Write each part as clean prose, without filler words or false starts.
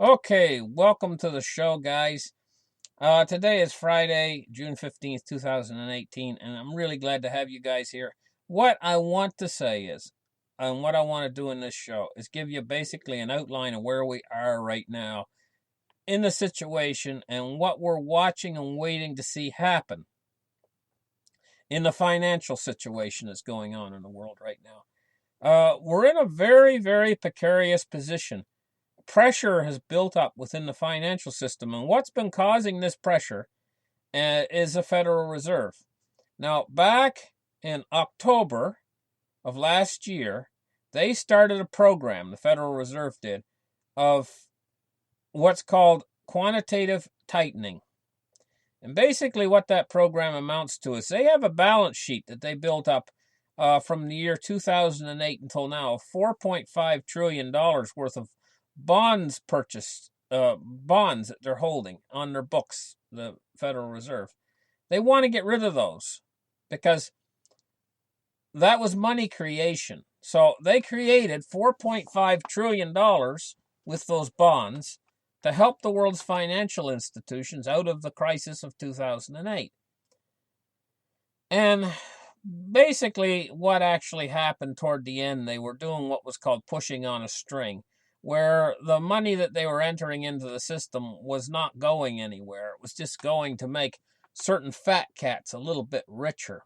Okay, welcome to the show, guys. Today is Friday, June 15th, 2018, and I'm really glad to have you guys here. What I want to say is, and what I want to do in this show, is give you basically an outline of where we are right now in the situation and what we're watching and waiting to see happen in the financial situation that's going on in the world right now. We're in a very, very precarious position. Pressure has built up within the financial system, and what's been causing this pressure is the Federal Reserve. Now, back in October of last year, they started a program, the Federal Reserve did, of what's called quantitative tightening. And basically, what that program amounts to is they have a balance sheet that they built up from the year 2008 until now, $4.5 trillion worth of bonds purchased, bonds that they're holding on their books, the Federal Reserve. They want to get rid of those because that was money creation. So they created $4.5 trillion with those bonds to help the world's financial institutions out of the crisis of 2008. And basically, what actually happened toward the end, they were doing what was called pushing on a string, where the money that they were entering into the system was not going anywhere. It was just going to make certain fat cats a little bit richer.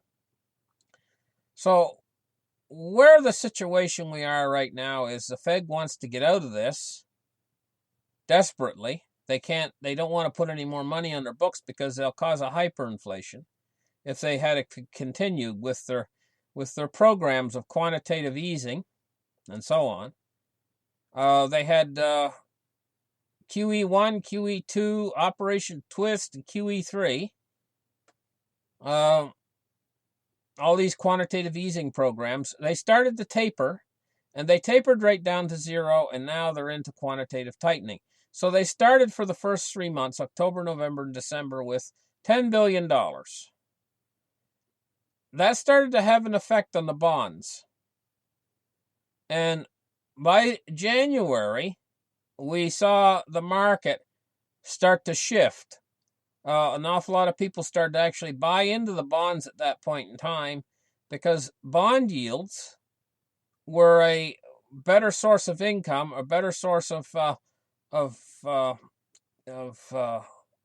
So, where the situation we are right now is the Fed wants to get out of this desperately. They don't want to put any more money on their books because they'll cause a hyperinflation if they had to continue with their programs of quantitative easing and so on. They had QE1, QE2, Operation Twist, and QE3. All these quantitative easing programs, they started to taper, and they tapered right down to zero, and now they're into quantitative tightening. So they started for the first 3 months, October, November, and December, with $10 billion. That started to have an effect on the bonds. And by January, we saw the market start to shift. An awful lot of people started to actually buy into the bonds at that point in time because bond yields were a better source of income, a better source of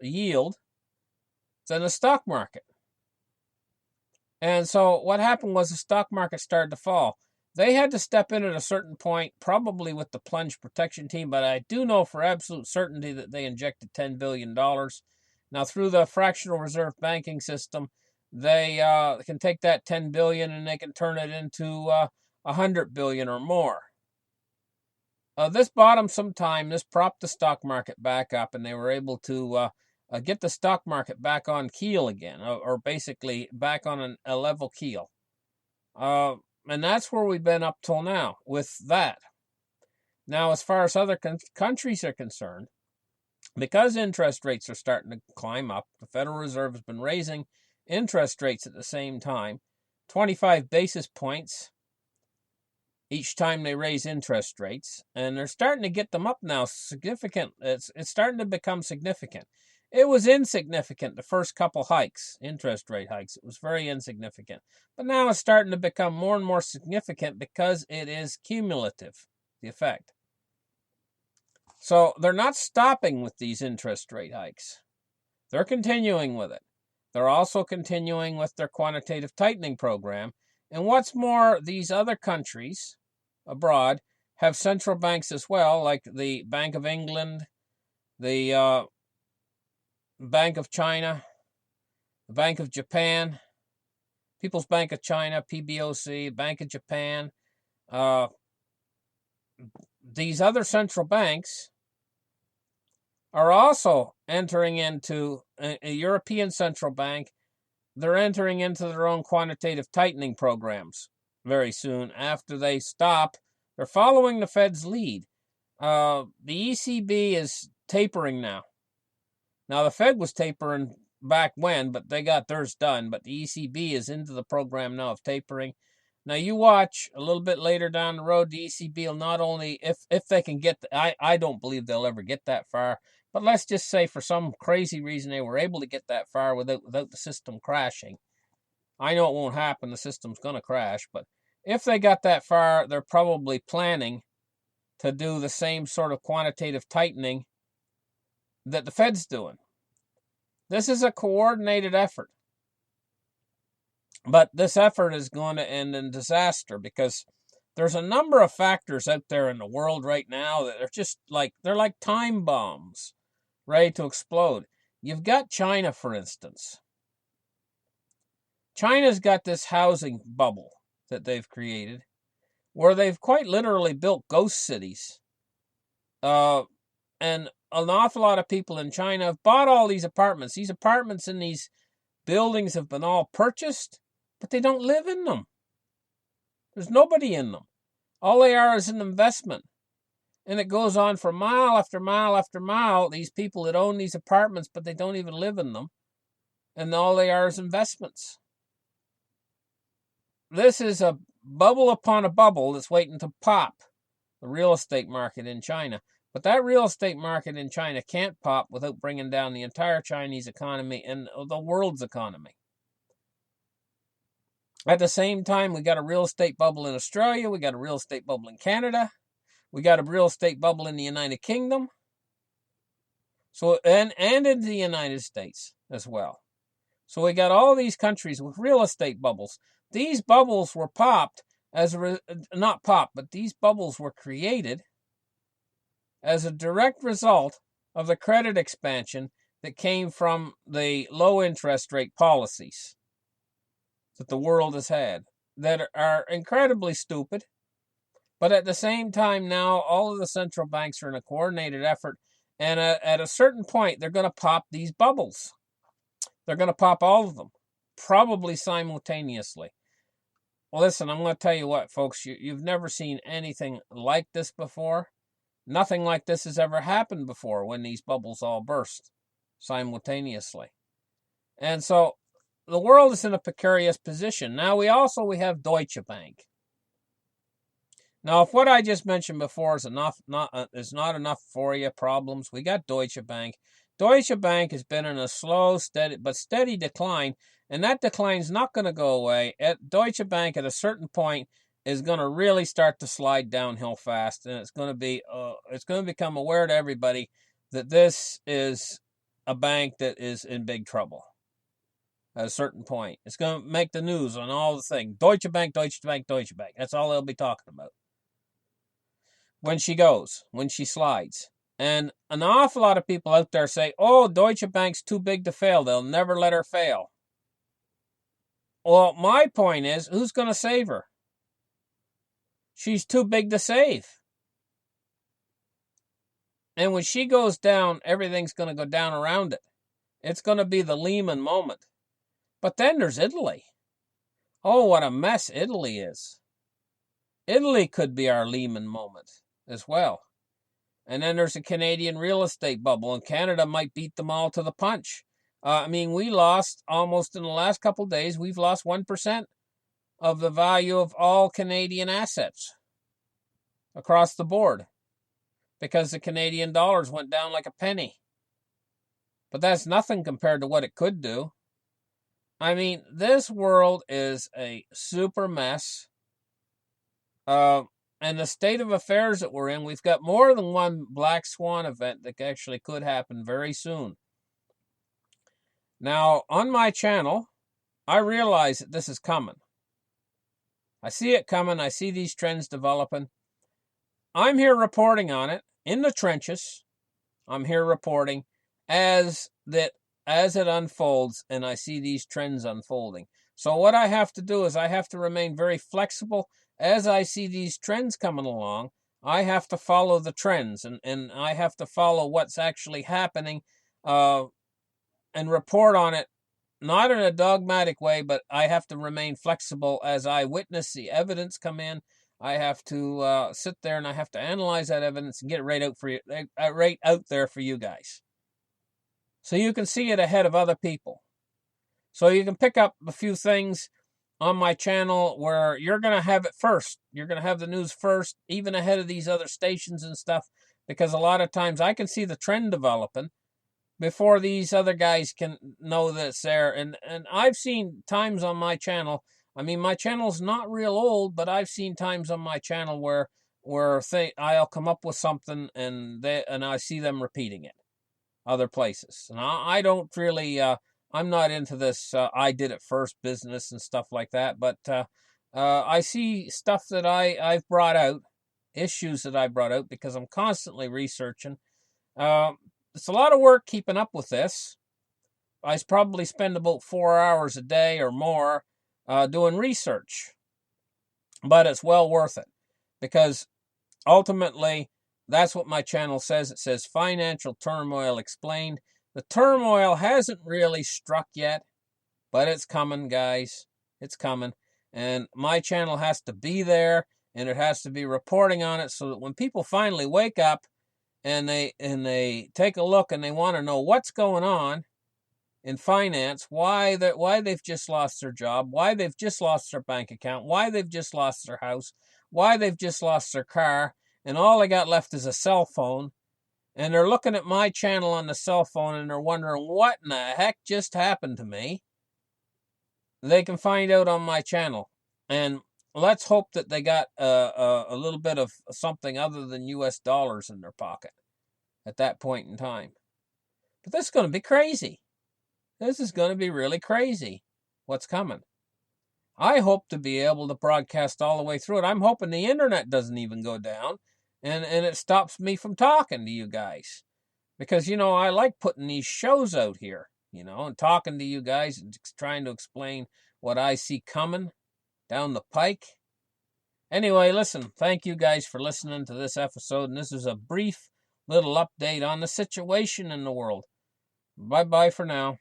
yield than the stock market. And so what happened was the stock market started to fall. They had to step in at a certain point, probably with the plunge protection team, but I do know for absolute certainty that they injected $10 billion. Now, through the fractional reserve banking system, they can take that $10 billion and they can turn it into $100 billion or more. This bottom sometime, this propped the stock market back up, and they were able to get the stock market back on keel again, or basically back on a level keel. And that's where we've been up till now with that. Now, as far as other countries are concerned, because interest rates are starting to climb up, the Federal Reserve has been raising interest rates at the same time, 25 basis points each time they raise interest rates, and they're starting to get them up now significant. It's starting to become significant. It was insignificant the first couple hikes, interest rate hikes. It was very insignificant. But now it's starting to become more and more significant because it is cumulative, the effect. So they're not stopping with these interest rate hikes. They're continuing with it. They're also continuing with their quantitative tightening program. And what's more, these other countries abroad have central banks as well, like the Bank of England, the Bank of China, the Bank of Japan, People's Bank of China, PBOC, Bank of Japan. These other central banks are also entering into a European central bank. They're entering into their own quantitative tightening programs very soon. After they stop, they're following the Fed's lead. The ECB is tapering now. Now, the Fed was tapering back when, but they got theirs done. But the ECB is into the program now of tapering. Now you watch a little bit later down the road, the ECB will not only, if they can get, I don't believe they'll ever get that far, but let's just say for some crazy reason they were able to get that far without the system crashing. I know it won't happen, the system's going to crash, but if they got that far, they're probably planning to do the same sort of quantitative tightening that the Fed's doing. This is a coordinated effort. But this effort is going to end in disaster because there's a number of factors out there in the world right now that are just they're like time bombs ready to explode. You've got China, for instance. China's got this housing bubble that they've created where they've quite literally built ghost cities. And an awful lot of people in China have bought all these apartments. These apartments in these buildings have been all purchased, but they don't live in them. There's nobody in them. All they are is an investment. And it goes on for mile after mile after mile, these people that own these apartments, but they don't even live in them. And all they are is investments. This is a bubble upon a bubble that's waiting to pop, the real estate market in China. But that real estate market in China can't pop without bringing down the entire Chinese economy and the world's economy. At the same time, we got a real estate bubble in Australia. We got a real estate bubble in Canada. We got a real estate bubble in the United Kingdom. So and in the United States as well. So we got all these countries with real estate bubbles. These bubbles were popped not popped, but these bubbles were created as a direct result of the credit expansion that came from the low interest rate policies that the world has had that are incredibly stupid. But at the same time now, all of the central banks are in a coordinated effort. And at a certain point, they're going to pop these bubbles. They're going to pop all of them, probably simultaneously. Well, listen, I'm going to tell you what, folks. You've never seen anything like this before. Nothing like this has ever happened before when these bubbles all burst simultaneously. And so the world is in a precarious position. Now we have Deutsche Bank. Now, if what I just mentioned before is not enough for you problems, we got Deutsche Bank. Deutsche Bank has been in a slow, steady decline, and that decline's not going to go away. Deutsche Bank at a certain point is going to really start to slide downhill fast, and it's going to become aware to everybody that this is a bank that is in big trouble. At a certain point, it's going to make the news on all the things. Deutsche Bank, Deutsche Bank, Deutsche Bank. That's all they'll be talking about. When she slides. And an awful lot of people out there say, oh, Deutsche Bank's too big to fail. They'll never let her fail. Well, my point is, who's going to save her? She's too big to save. And when she goes down, everything's going to go down around it. It's going to be the Lehman moment. But then there's Italy. Oh, what a mess Italy is. Italy could be our Lehman moment as well. And then there's a Canadian real estate bubble, and Canada might beat them all to the punch. We lost almost in the last couple of days, we've lost 1% of the value of all Canadian assets across the board because the Canadian dollars went down like a penny. But that's nothing compared to what it could do. This world is a super mess. And the state of affairs that we're in, we've got more than one black swan event that actually could happen very soon. Now, on my channel, I realize that this is coming. I see it coming. I see these trends developing. I'm here reporting on it in the trenches. I'm here reporting as it unfolds, and I see these trends unfolding. So what I have to do is I have to remain very flexible. As I see these trends coming along, I have to follow the trends, and I have to follow what's actually happening and report on it, not in a dogmatic way, but I have to remain flexible as I witness the evidence come in. I have to sit there and I have to analyze that evidence and get it right out there for you guys, so you can see it ahead of other people. So you can pick up a few things on my channel where you're going to have it first. You're going to have the news first, even ahead of these other stations and stuff, because a lot of times I can see the trend developing before these other guys can know that it's there. And I've seen times on my channel, I mean, my channel's not real old, but I've seen times on my channel where I'll come up with something and I see them repeating it other places. And I don't really, I'm not into this I did it first business and stuff like that, but I see stuff that I've brought out, issues that I brought out, because I'm constantly researching. It's a lot of work keeping up with this. I probably spend about 4 hours a day or more doing research, but it's well worth it, because ultimately that's what my channel says. It says Financial Turmoil Explained. The turmoil hasn't really struck yet, but it's coming, guys. It's coming. And my channel has to be there, and it has to be reporting on it, so that when people finally wake up and they take a look and they want to know what's going on in finance, why they've just lost their job, why they've just lost their bank account, why they've just lost their house, why they've just lost their car, and all they got left is a cell phone, and they're looking at my channel on the cell phone and they're wondering what in the heck just happened to me, they can find out on my channel. And let's hope that they got a little bit of something other than US dollars in their pocket at that point in time. But this is going to be crazy. This is going to be really crazy, what's coming. I hope to be able to broadcast all the way through it. I'm hoping the internet doesn't even go down and it stops me from talking to you guys. Because, I like putting these shows out here, and talking to you guys and trying to explain what I see coming down the pike. Anyway, listen, thank you guys for listening to this episode. And this is a brief little update on the situation in the world. Bye-bye for now.